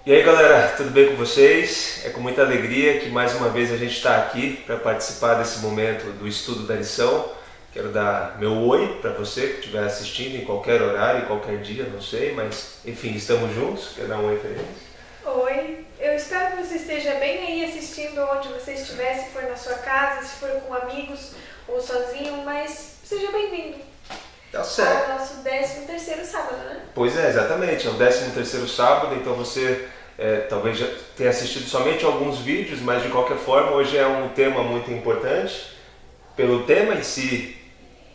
E aí galera, tudo bem com vocês? É com muita alegria que mais uma vez a gente está aqui para participar desse momento do estudo da lição. Quero dar meu oi para você que estiver assistindo em qualquer horário, em qualquer dia, não sei, mas enfim, estamos juntos. Quero dar um oi para eles. Oi, eu espero que você esteja bem aí assistindo onde você estiver, se for na sua casa, se for com amigos ou sozinho, mas seja bem-vindo. Tá certo. Ao nosso 13º sábado, né? Pois é, exatamente, é o 13º sábado, então você talvez já tenha assistido somente alguns vídeos, mas de qualquer forma hoje é um tema muito importante, pelo tema em si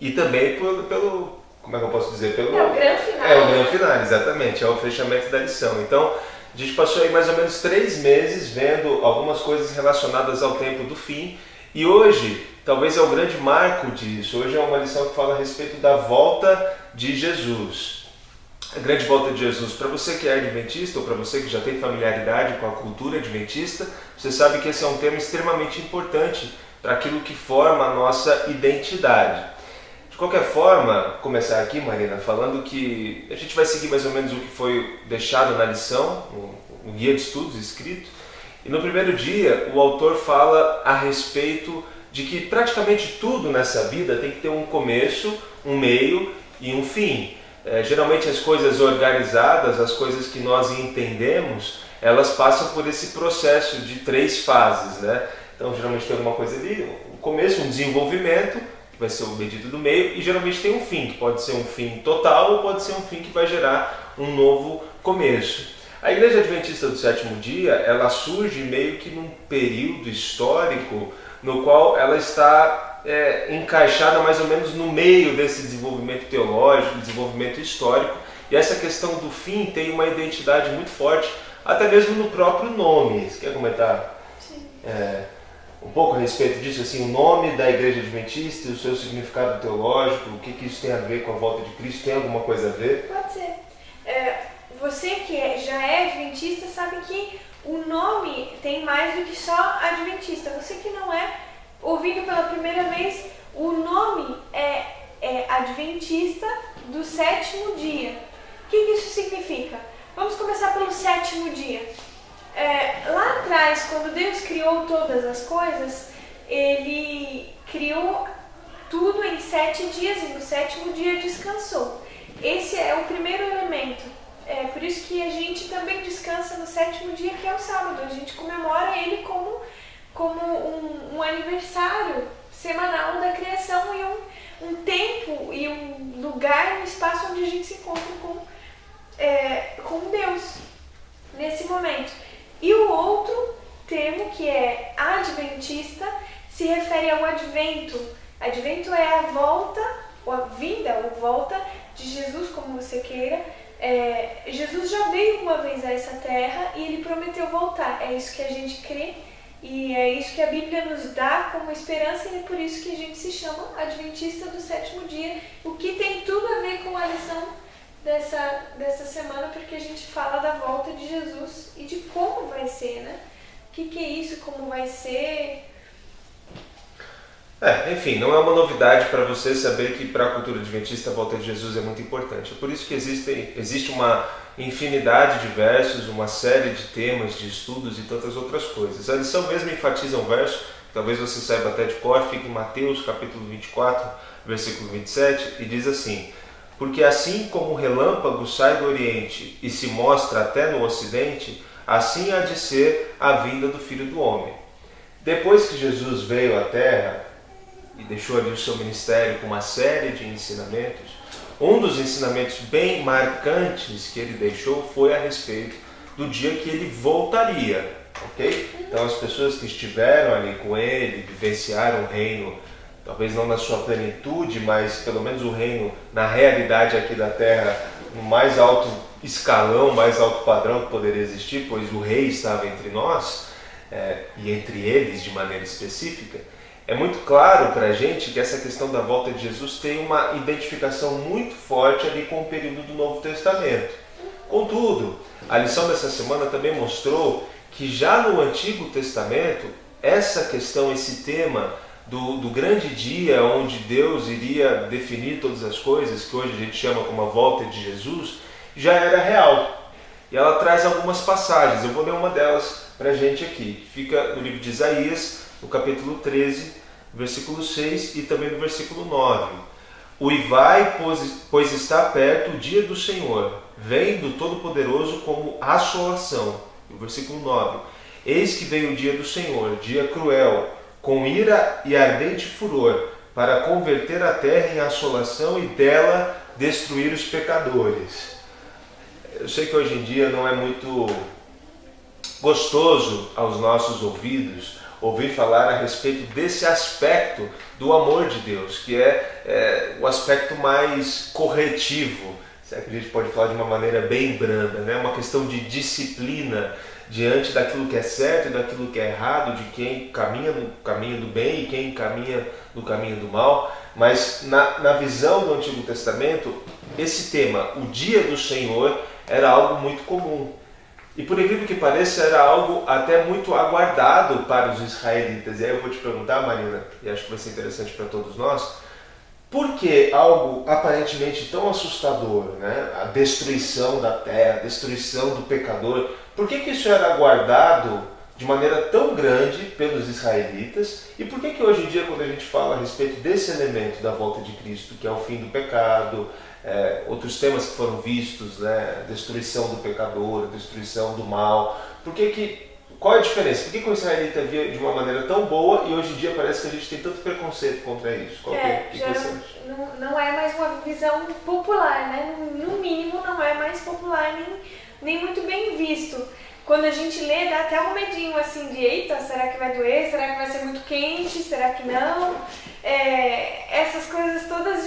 e também pelo como é que eu posso dizer? É o grande final. É o grande final, exatamente, é o fechamento da lição. Então, a gente passou aí mais ou menos 3 meses vendo algumas coisas relacionadas ao tempo do fim e hoje talvez é o grande marco disso. Hoje é uma lição que fala a respeito da volta de Jesus. A grande volta de Jesus. Para você que é adventista ou para você que já tem familiaridade com a cultura adventista, você sabe que esse é um tema extremamente importante para aquilo que forma a nossa identidade. De qualquer forma, começar aqui, Marina, falando que a gente vai seguir mais ou menos o que foi deixado na lição, no guia de estudos escrito. E no primeiro dia, o autor fala a respeito de que praticamente tudo nessa vida tem que ter um começo, um meio e um fim. Geralmente as coisas organizadas, as coisas que nós entendemos, elas passam por esse processo de 3 fases, né? Então geralmente tem alguma coisa ali, um começo, um desenvolvimento, que vai ser o medido do meio, e geralmente tem um fim, que pode ser um fim total ou pode ser um fim que vai gerar um novo começo. A Igreja Adventista do Sétimo Dia, ela surge meio que num período histórico no qual ela está encaixada mais ou menos no meio desse desenvolvimento teológico, desenvolvimento histórico, e essa questão do fim tem uma identidade muito forte, até mesmo no próprio nome. Você quer comentar um pouco a respeito disso, assim, o nome da Igreja Adventista, o seu significado teológico, o que isso tem a ver com a volta de Cristo? Tem alguma coisa a ver? Pode ser. Você que já é adventista sabe que o nome tem mais do que só adventista. Você que não é, ouvindo pela primeira vez, o nome é Adventista do Sétimo Dia. O que isso significa? Vamos começar pelo sétimo dia. Lá atrás, quando Deus criou todas as coisas, Ele criou tudo em 7 dias e no sétimo dia descansou. Esse é o primeiro elemento. É por isso que a gente também descansa no sétimo dia, que é o sábado. A gente comemora ele como um aniversário semanal da criação e um tempo e um lugar, um espaço onde a gente se encontra com Deus nesse momento. E o outro termo, que é adventista, se refere ao advento. Advento é a volta, ou a vinda, ou volta de Jesus, como você queira. Jesus já veio uma vez a essa terra e ele prometeu voltar. É isso que a gente crê e é isso que a Bíblia nos dá como esperança, e é por isso que a gente se chama Adventista do Sétimo Dia, o que tem tudo a ver com a lição dessa semana, porque a gente fala da volta de Jesus e de como vai ser, né? O que é isso, como vai ser. Enfim, não é uma novidade para você saber que para a cultura adventista a volta de Jesus é muito importante. É por isso que existe uma infinidade de versos, uma série de temas, de estudos e tantas outras coisas. A lição mesmo enfatiza um verso, que talvez você saiba até de cor, fica em Mateus capítulo 24, versículo 27, e diz assim: porque assim como o relâmpago sai do Oriente e se mostra até no Ocidente, assim há de ser a vinda do Filho do Homem. Depois que Jesus veio à Terra e deixou ali o seu ministério com uma série de ensinamentos, um dos ensinamentos bem marcantes que ele deixou foi a respeito do dia que ele voltaria, ok? Então as pessoas que estiveram ali com ele, vivenciaram o reino, talvez não na sua plenitude, mas pelo menos o reino na realidade aqui da Terra, no mais alto escalão, mais alto padrão que poderia existir, pois o rei estava entre nós, e entre eles de maneira específica. É muito claro para a gente que essa questão da volta de Jesus tem uma identificação muito forte ali com o período do Novo Testamento. Contudo, a lição dessa semana também mostrou que já no Antigo Testamento, essa questão, esse tema do grande dia onde Deus iria definir todas as coisas, que hoje a gente chama como a volta de Jesus, já era real. e ela traz algumas passagens. Eu vou ler uma delas para a gente aqui. Fica no livro de Isaías, no capítulo 13, versículo 6 e também no versículo 9. Uivai, pois está perto o dia do Senhor, vem do Todo-Poderoso como assolação. O versículo 9. Eis que vem o dia do Senhor, dia cruel, com ira e ardente furor, para converter a terra em assolação e dela destruir os pecadores. Eu sei que hoje em dia não é muito gostoso aos nossos ouvidos ouvir falar a respeito desse aspecto do amor de Deus, que é o aspecto mais corretivo, se é que a gente pode falar de uma maneira bem branda, né? Uma questão de disciplina diante daquilo que é certo e daquilo que é errado, de quem caminha no caminho do bem e quem caminha no caminho do mal. Mas na visão do Antigo Testamento, esse tema, o dia do Senhor, era algo muito comum. E por incrível que pareça, era algo até muito aguardado para os israelitas. E aí eu vou te perguntar, Marina, e acho que vai ser interessante para todos nós, por que algo aparentemente tão assustador, né? A destruição da terra, a destruição do pecador, por que isso era aguardado de maneira tão grande pelos israelitas? E por que hoje em dia, quando a gente fala a respeito desse elemento da volta de Cristo, que é o fim do pecado, outros temas que foram vistos, né? Destruição do pecador, destruição do mal, qual é a diferença? Por que o israelita via de uma maneira tão boa e hoje em dia parece que a gente tem tanto preconceito contra isso? Não é mais uma visão popular, né? No mínimo não é mais popular nem muito bem visto. Quando a gente lê, dá até um medinho assim de eita, será que vai doer? Será que vai ser muito quente? Será que não? Essas coisas todas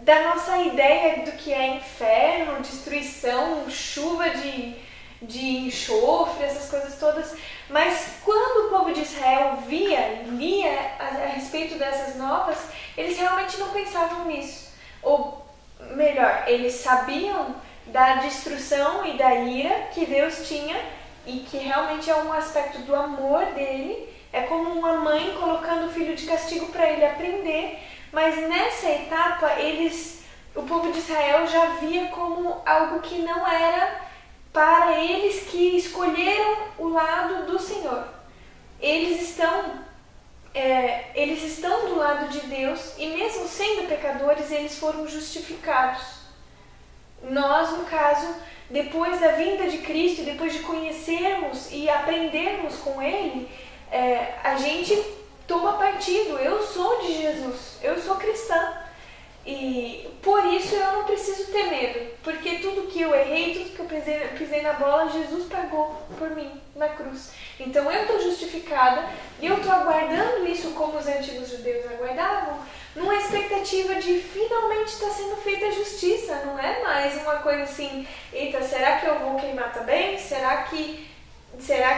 da nossa ideia do que é inferno, destruição, chuva de enxofre, essas coisas todas. Mas quando o povo de Israel lia a respeito dessas novas, eles realmente não pensavam nisso. Ou melhor, eles sabiam da destruição e da ira que Deus tinha e que realmente é um aspecto do amor dele. É como uma mãe colocando o filho de castigo para ele aprender. Mas nessa etapa, o povo de Israel já via como algo que não era para eles que escolheram o lado do Senhor. Eles estão do lado de Deus e mesmo sendo pecadores, eles foram justificados. Nós, no caso, depois da vinda de Cristo, depois de conhecermos e aprendermos com Ele, a gente toma partido. Eu sou de Jesus, eu sou cristã. E por isso eu não preciso ter medo, porque tudo que eu errei, tudo que eu pisei na bola, Jesus pagou por mim na cruz. Então eu estou justificada e eu estou aguardando isso como os antigos judeus aguardavam, numa expectativa de finalmente estar sendo feita a justiça. Não é mais uma coisa assim, eita, será que eu vou queimar também? Será que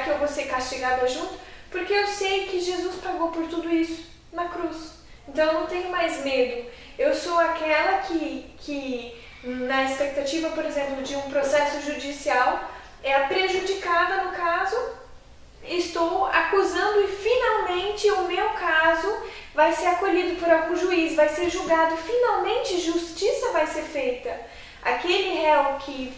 eu vou ser castigada junto? Porque eu sei que Jesus pagou por tudo isso na cruz. Então eu não tenho mais medo. Eu sou aquela que na expectativa, por exemplo, de um processo judicial, é a prejudicada no caso, estou acusando e finalmente o meu caso vai ser acolhido por algum juiz, vai ser julgado, finalmente justiça vai ser feita. Aquele réu que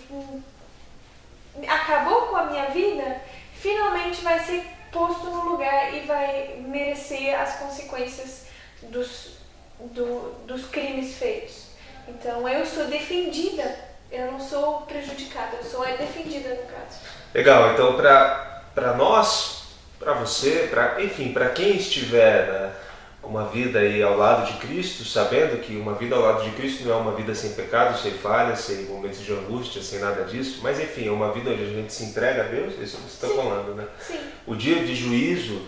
acabou com a minha vida, finalmente vai ser posto no lugar e vai merecer as consequências dos crimes feitos. Então eu sou defendida, eu não sou prejudicada, eu sou defendida no caso. Legal, então para nós, para você, para quem estiver uma vida aí ao lado de Cristo, sabendo que uma vida ao lado de Cristo não é uma vida sem pecado, sem falhas, sem momentos de angústia, sem nada disso, mas enfim, é uma vida onde a gente se entrega a Deus, isso que você está falando, né? Sim. O dia de juízo,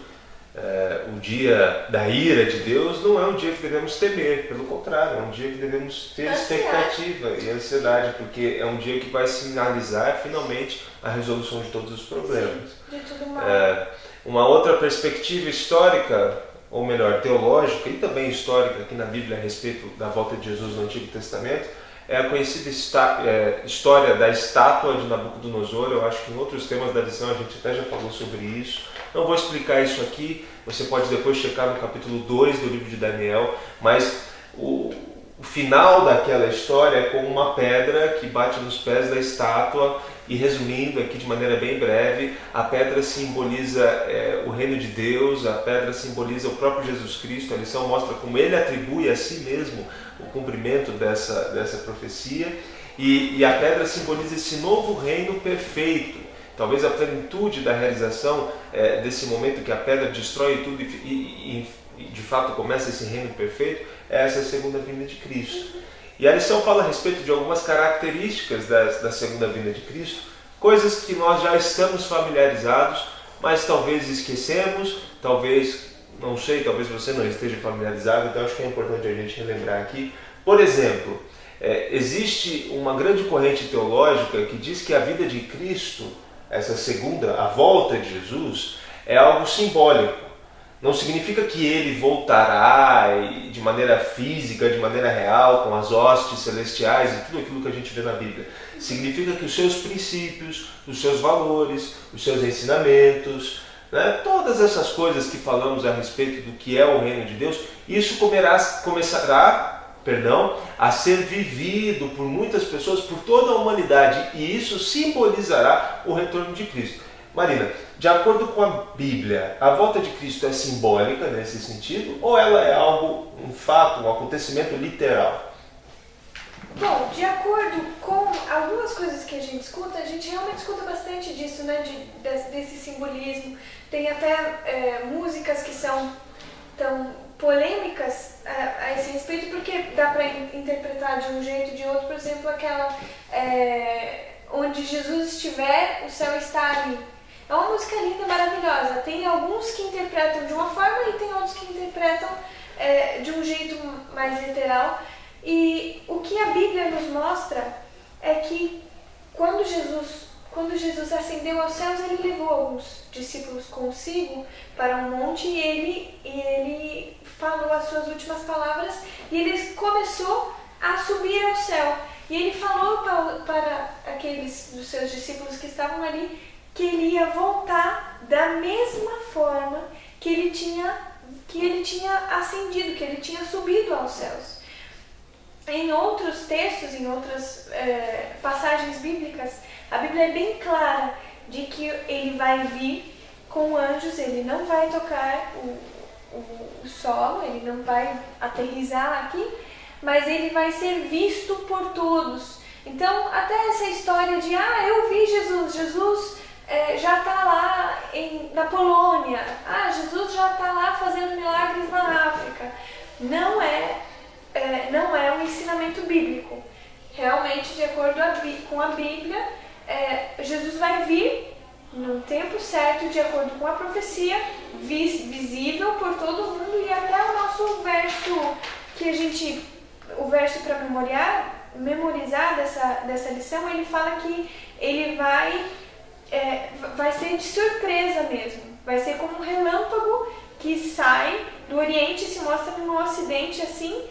o dia da ira de Deus não é um dia que devemos temer, pelo contrário, é um dia que devemos ter expectativa e ansiedade, porque é um dia que vai sinalizar finalmente a resolução de todos os problemas. Sim, de tudo mal. Uma outra perspectiva histórica, ou melhor, teológica e também histórica aqui na Bíblia a respeito da volta de Jesus no Antigo Testamento, é a conhecida história da estátua de Nabucodonosor. Eu acho que em outros temas da lição a gente até já falou sobre isso. Não vou explicar isso aqui, você pode depois checar no capítulo 2 do livro de Daniel, mas o final daquela história é como uma pedra que bate nos pés da estátua E resumindo aqui de maneira bem breve, a pedra simboliza o reino de Deus, a pedra simboliza o próprio Jesus Cristo. A lição mostra como ele atribui a si mesmo o cumprimento dessa profecia. E a pedra simboliza esse novo reino perfeito. Talvez a plenitude da realização desse momento que a pedra destrói tudo e de fato começa esse reino perfeito, é essa segunda vinda de Cristo. E a lição fala a respeito de algumas características da segunda vinda de Cristo, coisas que nós já estamos familiarizados, mas talvez esquecemos, talvez, não sei, talvez você não esteja familiarizado, então acho que é importante a gente relembrar aqui. Por exemplo, existe uma grande corrente teológica que diz que a vida de Cristo, essa segunda, a volta de Jesus, é algo simbólico. Não significa que ele voltará de maneira física, de maneira real, com as hostes celestiais e tudo aquilo que a gente vê na Bíblia. Significa que os seus princípios, os seus valores, os seus ensinamentos, né, todas essas coisas que falamos a respeito do que é o reino de Deus, isso começará a ser vivido por muitas pessoas, por toda a humanidade, e isso simbolizará o retorno de Cristo. Marina, de acordo com a Bíblia, a volta de Cristo é simbólica nesse sentido, ou ela é algo, um fato, um acontecimento literal? Bom, de acordo com algumas coisas que a gente realmente escuta bastante disso, né, desse simbolismo. Tem até músicas que são tão polêmicas a esse respeito, porque dá para interpretar de um jeito ou de outro. Por exemplo, aquela onde Jesus estiver, o céu está ali. É uma música linda, maravilhosa. Tem alguns que interpretam de uma forma e tem outros que interpretam de um jeito mais literal. E o que a Bíblia nos mostra é que quando Jesus ascendeu aos céus, ele levou alguns discípulos consigo para um monte e ele falou as suas últimas palavras e ele começou a subir ao céu. E ele falou para aqueles dos seus discípulos que estavam ali que ele ia voltar da mesma forma que ele tinha ascendido, que ele tinha subido aos céus. Em outros textos, em outras passagens bíblicas, a Bíblia é bem clara de que ele vai vir com anjos, ele não vai tocar o solo, ele não vai aterrissar aqui, mas ele vai ser visto por todos. Então, até essa história de, eu vi Jesus já está lá na Polônia, Jesus já está lá fazendo milagres na África. Não é um ensinamento bíblico. Realmente, de acordo com a Bíblia, Jesus vai vir no tempo certo, de acordo com a profecia, visível por todo mundo. E até o nosso verso o verso para memorizar dessa lição, ele fala que ele vai ser de surpresa mesmo. Vai ser como um relâmpago que sai do Oriente e se mostra no Ocidente, assim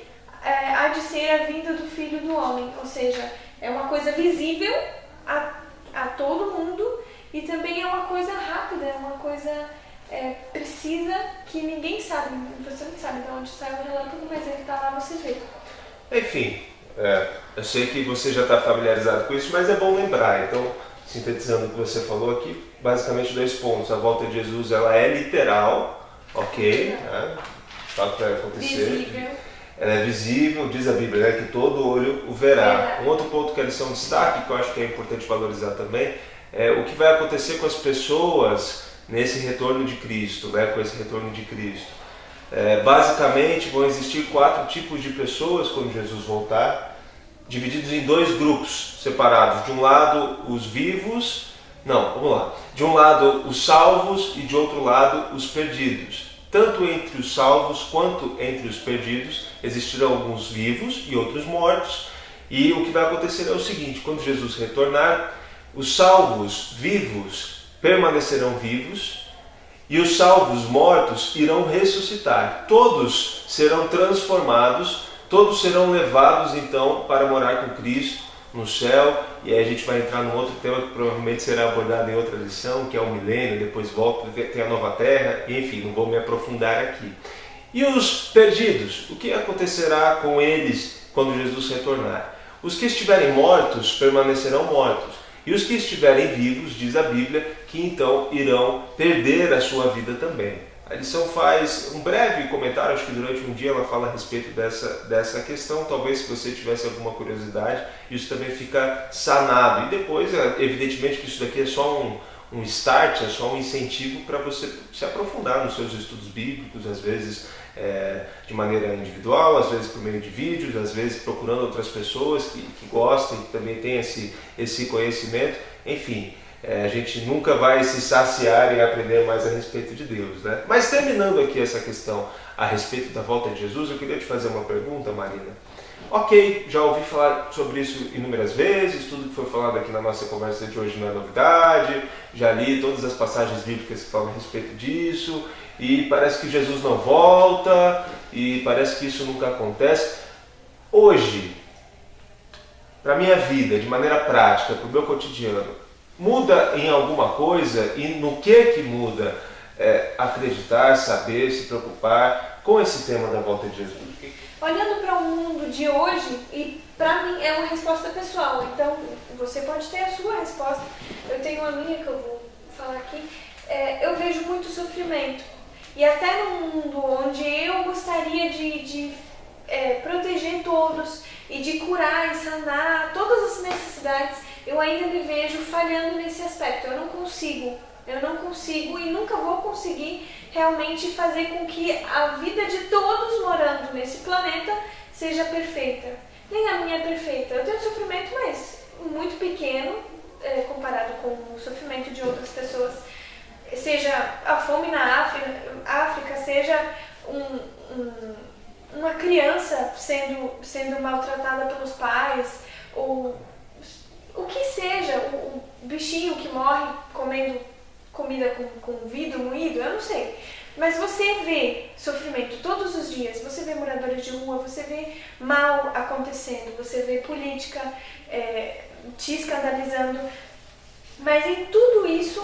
há de ser a vinda do Filho do Homem. Ou seja, é uma coisa visível a todo mundo e também é uma coisa rápida, é uma coisa precisa que ninguém sabe. Você não sabe de onde sai o relâmpago, mas ele está lá, você vê. Enfim, eu sei que você já está familiarizado com isso, mas é bom lembrar. Então, sintetizando o que você falou aqui, basicamente 2 pontos. A volta de Jesus, ela é literal, ok? De fato vai acontecer. Visível. Ela é visível, diz a Bíblia, né, que todo olho o verá. Um outro ponto que a lição destaca, que eu acho que é importante valorizar também, é o que vai acontecer com as pessoas nesse retorno de Cristo, né, com esse retorno de Cristo. Basicamente, vão existir 4 tipos de pessoas quando Jesus voltar, divididos em 2 grupos separados. De um lado, os vivos, de um lado, os salvos e de outro lado, os perdidos. Tanto entre os salvos quanto entre os perdidos existirão alguns vivos e outros mortos. E o que vai acontecer é o seguinte: quando Jesus retornar, os salvos vivos permanecerão vivos e os salvos mortos irão ressuscitar. Todos serão transformados, todos serão levados então para morar com Cristo no céu. E aí a gente vai entrar num outro tema que provavelmente será abordado em outra lição, que é o milênio. Depois volta, tem a nova terra, enfim, não vou me aprofundar aqui. E os perdidos? O que acontecerá com eles quando Jesus retornar? Os que estiverem mortos permanecerão mortos. E os que estiverem vivos, diz a Bíblia, que então irão perder a sua vida também. A lição faz um breve comentário, acho que durante um dia ela fala a respeito dessa questão. Talvez se você tivesse alguma curiosidade, isso também fica sanado. E depois, evidentemente que isso daqui é só um start, é só um incentivo para você se aprofundar nos seus estudos bíblicos, às vezes de maneira individual, às vezes por meio de vídeos, às vezes procurando outras pessoas que gostem, que também têm esse conhecimento. Enfim, a gente nunca vai se saciar em aprender mais a respeito de Deus, né? Mas terminando aqui essa questão a respeito da volta de Jesus, eu queria te fazer uma pergunta, Marina. Ok, já ouvi falar sobre isso inúmeras vezes, tudo que foi falado aqui na nossa conversa de hoje não é novidade, já li todas as passagens bíblicas que falam a respeito disso, e parece que Jesus não volta, e parece que isso nunca acontece. Hoje, para a minha vida, de maneira prática, para o meu cotidiano, muda em alguma coisa? E no que muda acreditar, saber, se preocupar com esse tema da volta de Jesus? Olhando para o mundo de hoje, e para mim é uma resposta pessoal, então você pode ter a sua resposta, eu tenho a minha que eu vou falar aqui. Eu vejo muito sofrimento, e até num mundo onde eu gostaria de proteger todos e de curar e sanar todas as necessidades, eu ainda me vejo falhando nesse aspecto. Eu não consigo e nunca vou conseguir realmente fazer com que a vida de todos morando nesse planeta seja perfeita. Nem a minha é perfeita. Eu tenho sofrimento, mas muito pequeno comparado com o sofrimento de outras pessoas. Seja a fome na África, seja uma criança sendo maltratada pelos pais, ou o que seja, o bichinho que morre comendo comida com vidro moído, eu não sei. Mas você vê sofrimento todos os dias, você vê moradores de rua, você vê mal acontecendo, você vê política te escandalizando. Mas em tudo isso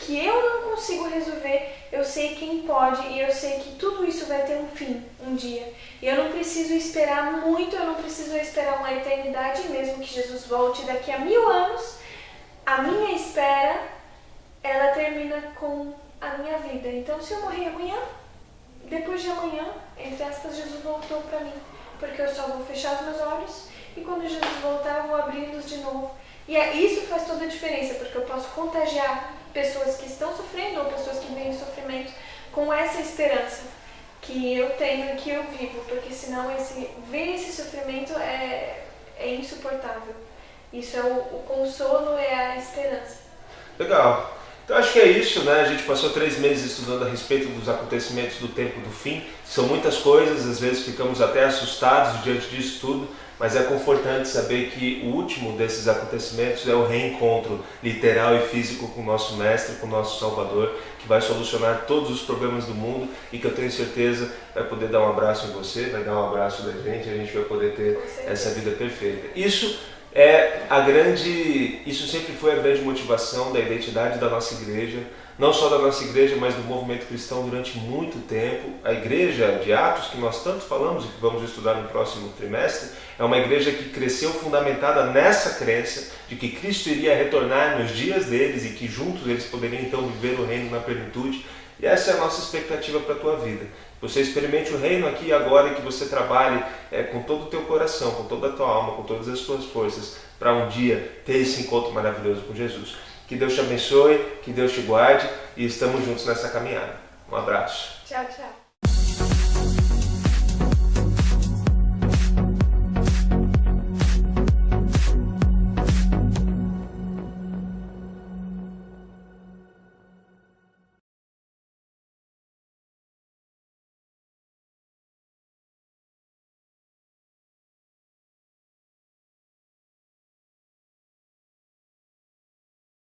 que eu não consigo resolver, eu sei quem pode, e eu sei que tudo isso vai ter um fim, um dia. E eu não preciso esperar muito, eu não preciso esperar uma eternidade, mesmo que Jesus volte daqui a 1000 anos. A minha espera, ela termina com a minha vida. Então, se eu morrer amanhã, depois de amanhã, entre aspas, Jesus voltou para mim. Porque eu só vou fechar os meus olhos, e quando Jesus voltar, eu vou abri-los de novo. E isso faz toda a diferença, porque eu posso contagiar pessoas que estão sofrendo ou pessoas que veem sofrimento com essa esperança que eu tenho e que eu vivo, porque senão ver esse sofrimento é insuportável. Isso é o consolo, é a esperança. Legal. Então acho que é isso, né? A gente passou 3 meses estudando a respeito dos acontecimentos do tempo do fim. São muitas coisas, às vezes ficamos até assustados diante disso tudo, mas é confortante saber que o último desses acontecimentos é o reencontro literal e físico com o nosso Mestre, com o nosso Salvador, que vai solucionar todos os problemas do mundo e que eu tenho certeza vai poder dar um abraço em você, vai dar um abraço da gente, a gente vai poder ter essa vida perfeita. Isso sempre foi a grande motivação da identidade da nossa igreja, não só da nossa igreja, mas do movimento cristão durante muito tempo. A igreja de Atos, que nós tanto falamos e que vamos estudar no próximo trimestre, é uma igreja que cresceu fundamentada nessa crença de que Cristo iria retornar nos dias deles e que juntos eles poderiam então viver o reino na plenitude. E essa é a nossa expectativa para a tua vida. Você experimente o reino aqui e agora, e que você trabalhe com todo o teu coração, com toda a tua alma, com todas as tuas forças, para um dia ter esse encontro maravilhoso com Jesus. Que Deus te abençoe, que Deus te guarde, e estamos juntos nessa caminhada. Um abraço. Tchau, tchau.